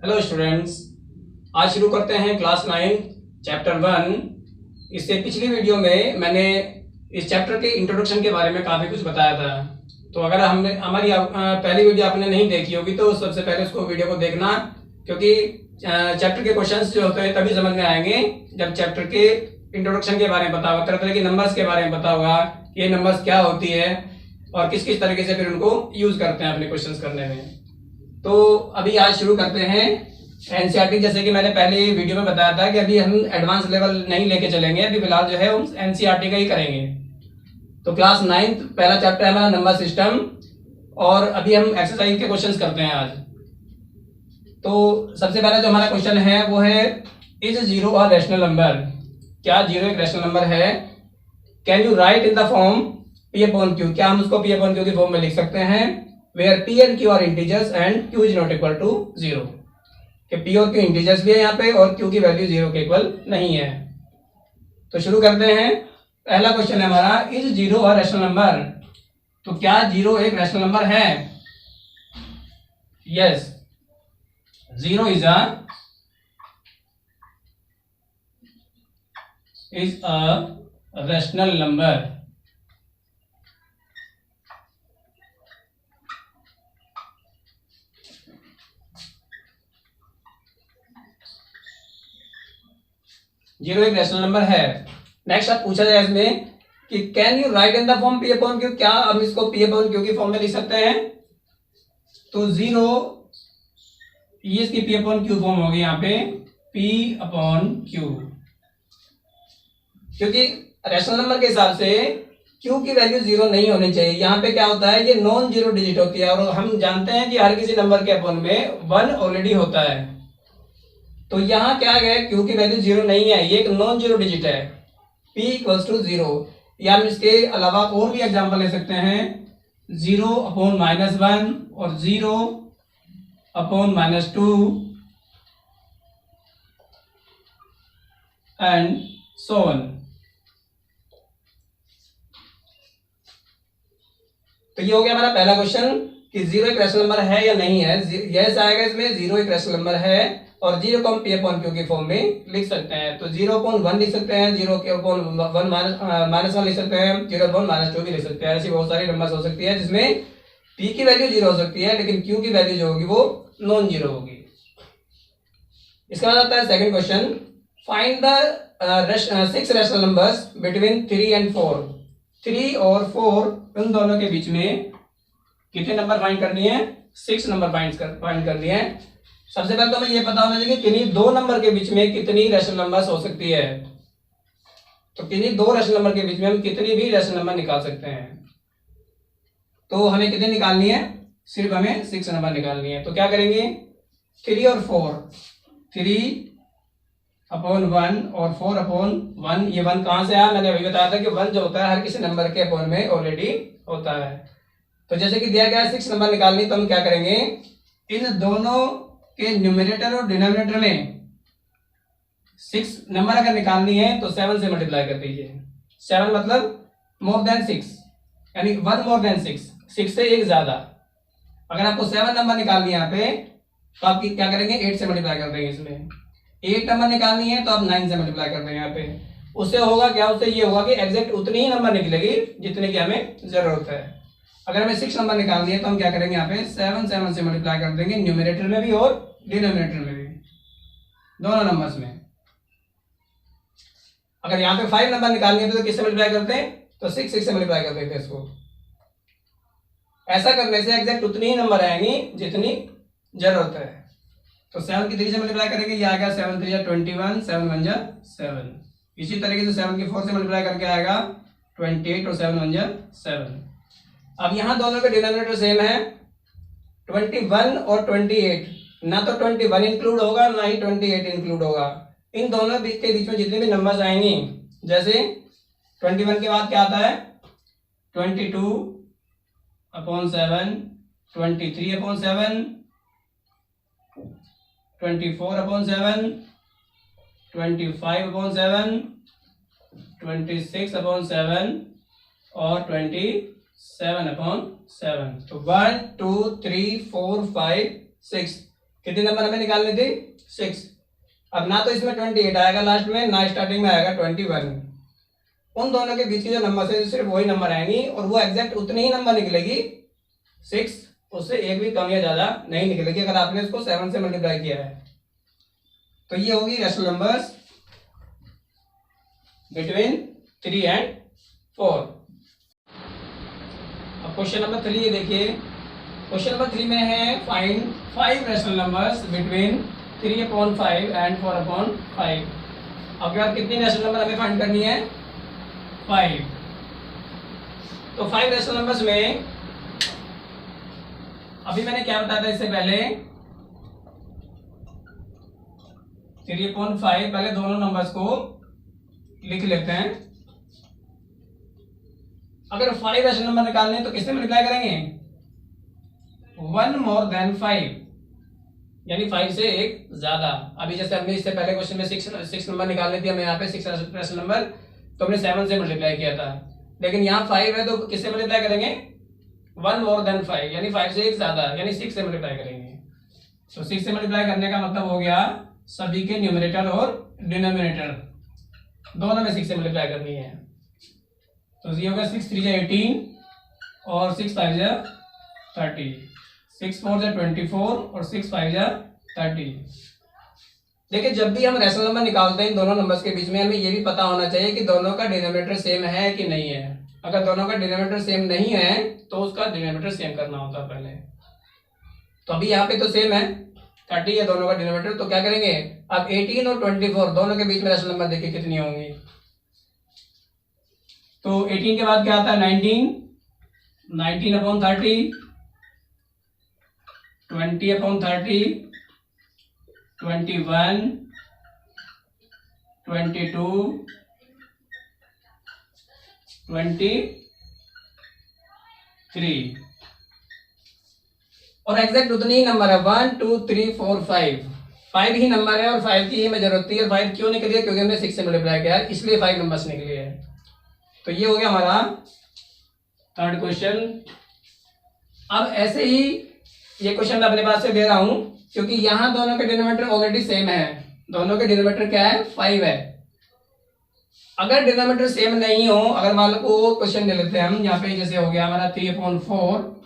Hello students, आज शुरू करते हैं क्लास 9 चैप्टर 1। इससे पिछली वीडियो में मैंने इस चैप्टर के इंट्रोडक्शन के बारे में काफ़ी कुछ बताया था। तो अगर हमने हमारी पहली वीडियो आपने नहीं देखी होगी तो सबसे पहले उसको वीडियो को देखना, क्योंकि चैप्टर के क्वेश्चंस जो होते हैं तभी समझ में आएंगे जब चैप्टर के इंट्रोडक्शन के बारे में पता होगा, तरह तरह के नंबर्स के बारे में पता होगा, ये नंबर्स क्या होती है और किस किस तरीके से फिर उनको यूज करते हैं अपने क्वेश्चंस करने में। तो अभी आज शुरू करते हैं एनसीईआरटी। जैसे कि मैंने पहले वीडियो में बताया था कि अभी हम एडवांस लेवल नहीं लेके चलेंगे, अभी फिलहाल जो है हम एनसीईआरटी का ही करेंगे। तो क्लास 9 पहला चैप्टर है हमारा नंबर सिस्टम, और अभी हम एक्सरसाइज के क्वेश्चंस करते हैं आज। तो सबसे पहला जो हमारा क्वेश्चन है वो है, is zero a rational number? क्या जीरो एक रैशनल नंबर है? Can you write in the form P upon Q? क्या हम उसको पी अपॉन क्यू की फॉर्म में लिख सकते हैं? Where P and Q are integers and Q is not equal to zero. कि पी और क्यू इंटीजर्स भी है यहाँ पे और क्यू की वैल्यू जीरो के इक्वल नहीं है। तो शुरू करते हैं। पहला क्वेश्चन है हमारा, is zero a rational number? तो क्या जीरो एक रैशनल नंबर है? Yes, zero is a rational number. Zero एक रैशनल नंबर है। नेक्स्ट अब पूछा जाए इसमें कि can you write in the form P upon Q? क्या हम इसको पी अपॉन क्यू की फॉर्म में लिख सकते हैं? तो जीरो ये इसकी पी अपॉन क्यू फॉर्म होगी यहाँ पे, पी अपॉन क्यू। क्योंकि रैशनल नंबर के हिसाब से क्यू की वैल्यू जीरो नहीं होनी चाहिए। यहाँ पे क्या होता है, ये नॉन जीरो डिजिट होती है और हम जानते हैं कि हर किसी नंबर के अपॉन में वन ऑलरेडी होता है। तो यहाँ क्या है, क्यू की वैल्यू जीरो नहीं है, ये एक नॉन जीरो डिजिट है, p इक्वल्स टू जीरो। या हम इसके अलावा और भी एग्जांपल ले सकते हैं, जीरो अपॉन माइनस वन और zero upon minus two and so on. तो ये हो गया हमारा पहला क्वेश्चन कि जीरो एक रैशनल नंबर है या नहीं है। यस आएगा इसमें, जीरो एक रैशनल नंबर है और जीरो को हम पी अपॉन क्यू की फॉर्म में लिख सकते हैं। तो जीरो अपॉन वन लिख सकते हैं, जीरो के अपॉन वन माइनस वन लिख सकते हैं, जीरो अपॉन माइनस टू भी लिख सकते हैं। ऐसी बहुत सारी नंबर्स हो सकती है जिसमें पी की वैल्यू जीरो हो सकती है लेकिन क्यू की वैल्यू जो होगी वो नॉन जीरो होगी। इसके बाद आता है second question, find the 6 rational numbers between 3 and 4। 3 और 4 उन दोनों के बीच में कितने नंबर फाइंड करनी है? 6 नंबर फाइंड करनी है। सबसे पहले तो हमें यह पता होना चाहिए कि किन्हीं दो नंबर के बीच में कितनी रैशनल नंबर्स हो सकती है। तो किन्हीं दो रैशनल नंबर के बीच में हम कितनी भी रैशनल नंबर निकाल सकते हैं। तो हमें कितनी निकालनी है? सिर्फ हमें 6 नंबर निकालनी है। तो क्या करेंगे, 3 और 4, 3 अपॉन 1 और 4 अपॉन 1। ये 1 कहां से आया? मैंने अभी बताया था कि 1 जो होता है हर किसी नंबर के अपॉन में ऑलरेडी होता है। तो जैसे कि दिया गया है 6 नंबर निकालनी, तो हम क्या करेंगे, इन दोनों के न्यूमरेटर और डिनोमिनेटर में 6 नंबर अगर निकालनी है तो 7 से मल्टीप्लाई कर दीजिए। 7 मतलब मोर देन 6, यानी 1 मोर देन 6, 6 से एक ज्यादा। अगर आपको 7 नंबर निकालनी है यहाँ पे तो आप क्या करेंगे, 8 से मल्टीप्लाई कर देंगे। इसमें 8 नंबर निकालनी है तो आप 9 से मल्टीप्लाई कर देंगे यहाँ पे। उससे होगा क्या, उससे ये होगा कि एग्जैक्ट उतनी ही नंबर निकलेगी जितने की हमें जरूरत है। अगर हमें 6 नंबर निकालनी है तो हम क्या करेंगे, यहाँ पे 7 से मल्टीप्लाई कर देंगे, न्यूमरेटर में भी और डिनोमिनेटर में भी, दोनों नंबर्स में। अगर यहाँ पे 5 नंबर निकालनी है तो किससे मल्टीप्लाई करते हैं? तो 6 से मल्टीप्लाई कर देते हैं इसको। ऐसा करने से एग्जैक्ट उतनी ही नंबर आएंगी जितनी जरूरत है। तो 7 की 3 से मल्टीप्लाई करेंगे, ये आएगा 7 3 जा 21, 7 1 जा 7। इसी तरीके से 7 की 4 से मल्टीप्लाई करके आएगा 28 और 7 1 जा 7। अब यहाँ दोनों के डिनोमिनेटर सेम है, 21 और 28। ना तो 21 इंक्लूड होगा ना ही 28 इंक्लूड होगा। इन दोनों के बीच में जितने भी नंबर्स आएंगे, जैसे 21 के बाद क्या आता है, 22 upon 7, 23 upon 7, 24 upon 7, 25 upon 7, 26 upon 7 और 27 अपॉन 7। तो 1 2 3 4 5 6 कितनी नंबर हमें निकालनी थी? 6। अब ना तो इसमें 28 आएगा लास्ट में, ना स्टार्टिंग में आएगा 21। उन दोनों के बीच की जो नंबर है सिर्फ वही नंबर आएंगी और वो एग्जैक्ट उतनी ही नंबर निकलेगी। 6 उससे एक भी कम या ज्यादा नहीं निकलेगी अगर आपने इसको 7 से मल्टीप्लाई किया है। तो ये होगी रैशनल नंबर्स बिटवीन 3 एंड 4। अब क्वेश्चन नंबर 3 ये देखिए। क्वेश्चन नंबर 3 में है find 5 rational numbers between 3/5 and 4/5। अब यार कितनी रैशनल नंबर हमें फाइंड करनी है? 5। तो 5 रैशनल नंबर्स में अभी मैंने क्या बताया था इससे पहले, 3/5 पहले दोनों नंबर्स को लिख लेते हैं। अगर 5 रैशनल नंबर निकालने तो किससे मल्टीप्लाई करेंगे? 1 मोर देन 5, यानी 5 से एक ज्यादा। अभी जैसे हमने इससे पहले क्वेश्चन में 6 नंबर निकालने थी हमें यहाँ पे 6 रैशनल नंबर, तो हमने 7 से मल्टीप्लाई किया था। लेकिन यहाँ 5 है तो किससे मल्टीप्लाई करेंगे? 1 मोर देन 5, यानी 5 से एक ज्यादा, यानी 6 से मल्टीप्लाई करेंगे। तो 6 से मल्टीप्लाई करने का मतलब हो गया सभी के न्यूमरेटर और डिनोमिनेटर दोनों में 6 से मल्टीप्लाई करनी है। तो ये होगा 6 3 18 और 6 5 30, 6 4 24 और 6 5 30। देखिए जब भी हम रैशनल नंबर निकालते हैं दोनों नंबर्स के बीच में हमें ये भी पता होना चाहिए कि दोनों का डिनोमिनेटर सेम है कि नहीं है। अगर दोनों का डिनोमिनेटर सेम नहीं है तो उसका डिनोमिनेटर सेम करना होता है पहले। तो अभी यहाँ पे तो सेम है, 30 है दोनों का डिनोमिनेटर, तो क्या करेंगे? अब 18 और 24 दोनों के बीच में रैशनल नंबर देखिए कितनी होंगी। तो 18 के बाद क्या आता है? 19/30, 20/30, 21, 22, 23 और एग्जैक्ट उतनी ही नंबर है 1 2 3 4 5 ही नंबर है और 5 की ही हमें जरूरत थी। 5 क्यों निकली है? क्योंकि हमने 6 से मल्टीप्लाई किया है, इसलिए 5 नंबर्स निकले हैं। तो ये हो गया हमारा थर्ड क्वेश्चन। अब ऐसे ही ये क्वेश्चन मैं अपने पास से दे रहा हूं क्योंकि यहां दोनों के डिनोमिनेटर ऑलरेडी सेम है। दोनों के डिनोमिनेटर क्या है? 5 है। अगर डिनोमिनेटर सेम नहीं हो, अगर मान लो क्वेश्चन ले लेते हैं हम, यहाँ पे जैसे हो गया हमारा 3/4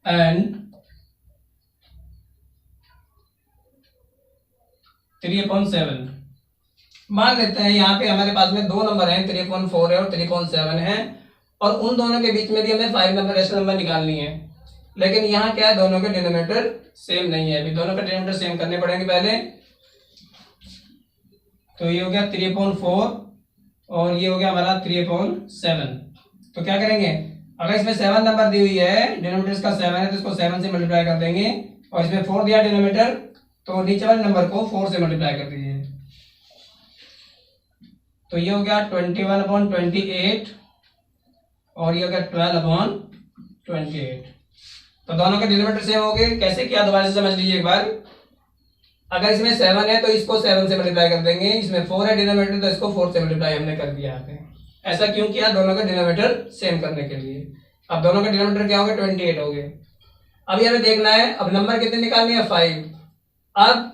एंड 3/7। मान लेते हैं यहाँ पे हमारे पास में दो नंबर हैं, 3/4 है और 3/7 है, और उन दोनों के बीच में भी हमें 5 नंबर रैशनल नंबर निकालनी है। लेकिन यहाँ क्या है? दोनों के डिनोमिनेटर सेम नहीं है। अभी दोनों के डिनोमिनेटर सेम करने पड़ेंगे पहले। तो ये हो गया 3/4 और ये हो गया हमारा 3/7। तो क्या करेंगे? अगर इसमें 7 नंबर दी हुई है, डिनोमिनेटर इसका 7 है, तो इसको 7 से मल्टीप्लाई कर देंगे, और इसमें 4 दिया डिनोमिनेटर, तो नीचे वाले नंबर को 4 से मल्टीप्लाई कर दीजिए। तो ये हो गया 21/28 और ये हो गया 12/28। तो दोनों के डिनोमिनेटर सेम हो गए। कैसे किया दोबारा से समझ लीजिए एक बार। अगर इसमें 7 है तो इसको 7 से मल्टीप्लाई कर देंगे, इसमें 4 है डिनोमिनेटर तो इसको 4 से मल्टीप्लाई हमने कर दिया यहाँ पे। ऐसा क्यों किया? दोनों का डिनोमिनेटर सेम करने के लिए। अब दोनों का डिनोमिनेटर क्या हो गया? 28 हो गए। अब ये हमें देखना है, अब नंबर कितने निकालने हैं? 5। अब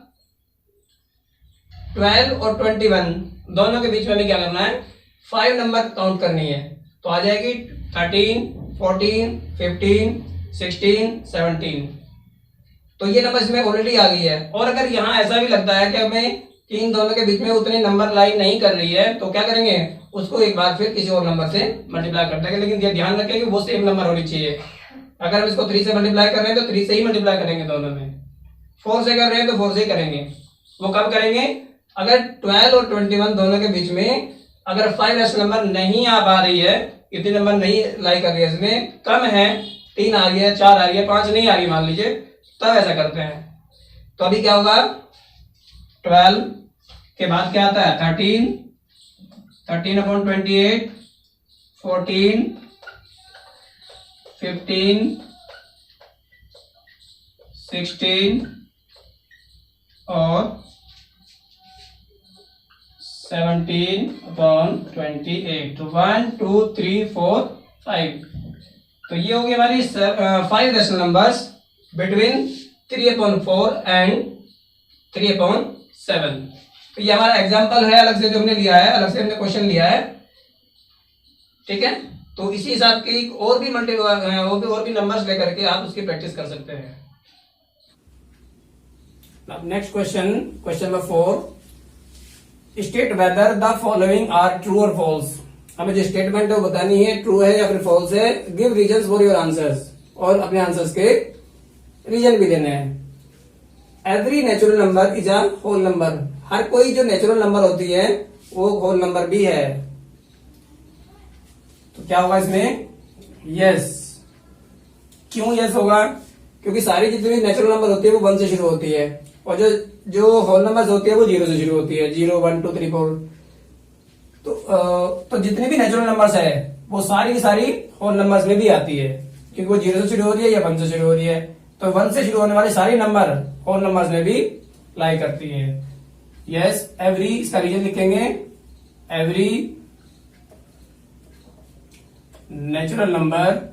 12 और 21 दोनों के बीच में हमें क्या करना है? 5 नंबर काउंट करनी है। तो आ जाएगी 13, 14, 15, 16, 17। तो ये नंबर इसमें ऑलरेडी आ गई है। और अगर यहाँ ऐसा भी लगता है कि हमें कि इन दोनों के बीच में उतने नंबर लाइन नहीं कर रही है, तो क्या करेंगे? उसको एक बार फिर किसी और नंबर से मल्टीप्लाई कर देंगे। लेकिन ये ध्यान रखें कि वो सेम नंबर होनी चाहिए। अगर हम इसको 3 से मल्टीप्लाई कर रहे हैं तो 3 से ही मल्टीप्लाई करेंगे दोनों में। 4 से कर रहे हैं तो 4 से ही करेंगे। वो कब करेंगे? अगर 12 और 21 दोनों के बीच में अगर 5 रैशनल नंबर नहीं आ पा रही है, इतने नंबर नहीं लाई कर रही है, इसमें कम है, 3 आ रही है, 4 आ रही है, 5 नहीं आ रही मान लीजिए, तब ऐसा करते हैं। तो अभी क्या होगा? 12 के बाद क्या आता है? 13, 13/28, 14, 15, 16 और 17/28। तो 1 2 3 4 5। तो ये हो गई हमारी 5 रैशनल नंबर्स बिटवीन 3/4 एंड 3/7। तो ये हमारा एग्जाम्पल है, अलग से जो हमने लिया है, अलग से हमने क्वेश्चन लिया है, ठीक है। तो इसी हिसाब की और भी नंबर्स लेकर के आप उसकी प्रैक्टिस कर सकते हैं। Next question, question number 4, state whether the following are true और फॉल्स। हमें जो स्टेटमेंट है वो बतानी है, ट्रू है या फिर फॉल्स है। Give reasons for your answers, और अपने आंसर्स के रीजन भी देने हैं। Every natural number is a whole number. हर कोई जो नेचुरल नंबर होती है वो होल नंबर भी है। तो क्या होगा इसमें? यस। क्यों यस होगा? क्योंकि सारी जितनी भी नेचुरल नंबर होती है वो 1 से शुरू होती है, और जो होल नंबर्स होती है वो 0 से शुरू होती है, 0 1 2 3 4। तो जितनी भी नेचुरल नंबर्स है वो सारी की सारी होल नंबर्स में भी आती है, क्योंकि वो 0 से शुरू हो रही है या 1 से शुरू हो रही है। तो 1 से शुरू होने वाले सारी नंबर होल नंबर्स में भी लाई करती है। यस, एवरी, इसका रीजन लिखेंगे, every natural number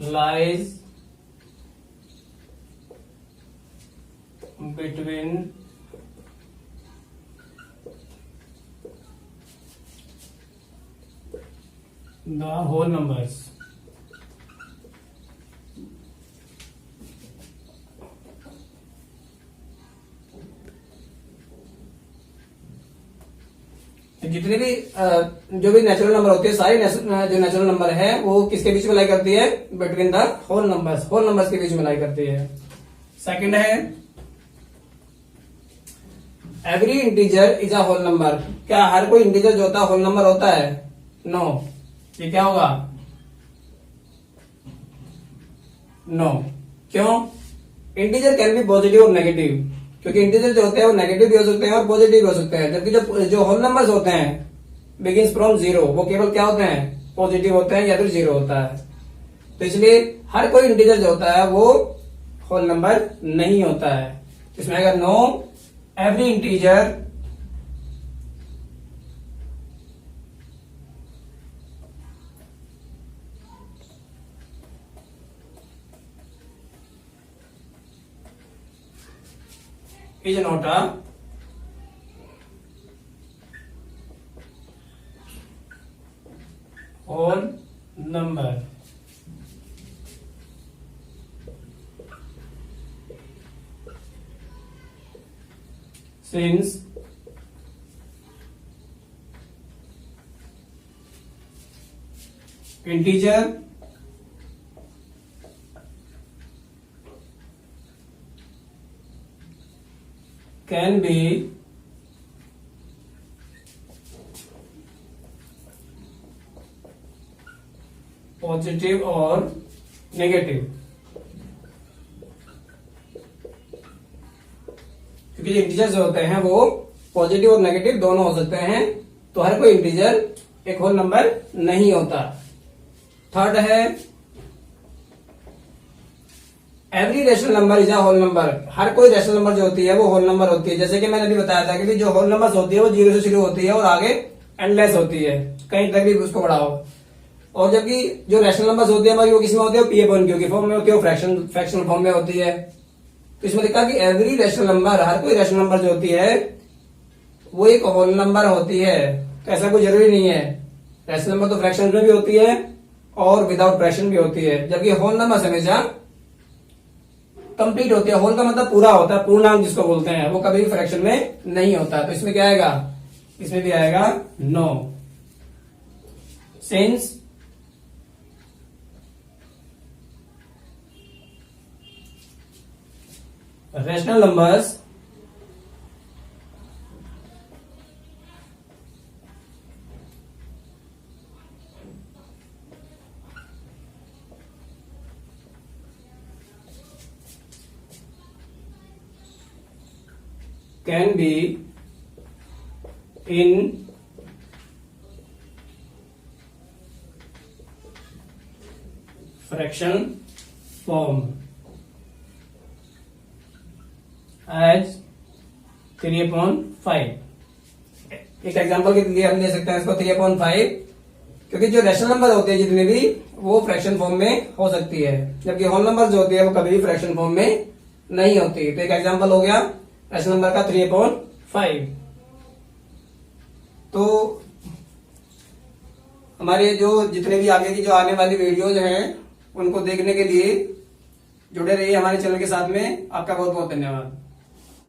lies between the whole numbers। जितने भी जो भी नेचुरल नंबर होती है, सारी जो नेचुरल नंबर है वो किसके बीच में लाई करती है? Between the whole numbers, whole numbers के बीच में लाई करती है। सेकंड है, every integer is a whole number. क्या हर कोई इंटीजर जो होता है होल नंबर होता है? नो। ये क्या होगा? नो। क्यों? इंटीजर कैन बी पॉजिटिव और नेगेटिव, क्योंकि इंटीजर जो होते हैं वो नेगेटिव भी हो सकते हैं और पॉजिटिव भी हो सकते हैं। जबकि जो होल नंबर्स होते हैं बिगिंस फ्रॉम 0, वो केवल क्या होते हैं? पॉजिटिव होते हैं या फिर 0 होता है। तो इसलिए हर कोई इंटीजर जो होता है वो होल नंबर नहीं होता है। इसमें अगर no, every integer is not a whole number। Since integer can be positive और नेगेटिव। क्योंकि जो इंटीजर जो होते हैं वो पॉजिटिव और नेगेटिव दोनों हो सकते हैं, तो हर कोई इंटीजर एक होल नंबर नहीं होता। थर्ड है, every rational number is a whole number. हर कोई रेशनल नंबर जो होती है वो होल नंबर होती है। जैसे कि मैंने अभी बताया था कि जो होल नंबर्स होती है वो 0 से शुरू होती है और आगे एंडलेस होती है, कहीं तक भी उसको बढ़ाओ। और जबकि जो रेशनल नंबर्स होती है हमारी वो किसमें होती है? P/Q की फॉर्म में होती है, फ्रैक्शनल फॉर्म में होती है। तो इसमें लिखा कि एवरी रेशनल नंबर, हर कोई रेशनल नंबर जो होती है वो एक होल नंबर होती है। तो ऐसा कोई जरूरी नहीं है, रेशनल नंबर तो फ्रैक्शन में भी होती है और विदाउट फ्रैक्शन भी होती है। जबकि होल नंबर हमेशा कंप्लीट होती है। होल का मतलब पूरा होता है, पूर्णांक जिसको बोलते हैं, वो कभी भी फ्रैक्शन में नहीं होता। तो इसमें क्या आएगा? इसमें भी आएगा no. Since rational numbers can be in fraction form as 3/5। एक एग्जांपल के लिए हम ले सकते हैं इसको 3/5, क्योंकि जो रैशनल नंबर होते हैं जितने भी वो फ्रैक्शन फॉर्म में हो सकती है, जबकि होल नंबर जो होती है वो कभी भी फ्रैक्शन फॉर्म में नहीं होती। तो एक एग्जांपल हो गया रैशनल नंबर का 3/5। तो हमारे जो जितने भी आगे की जो आने वाली वीडियोज हैं उनको देखने के लिए जुड़े रहिए हमारे चैनल के साथ में। आपका बहुत बहुत धन्यवाद।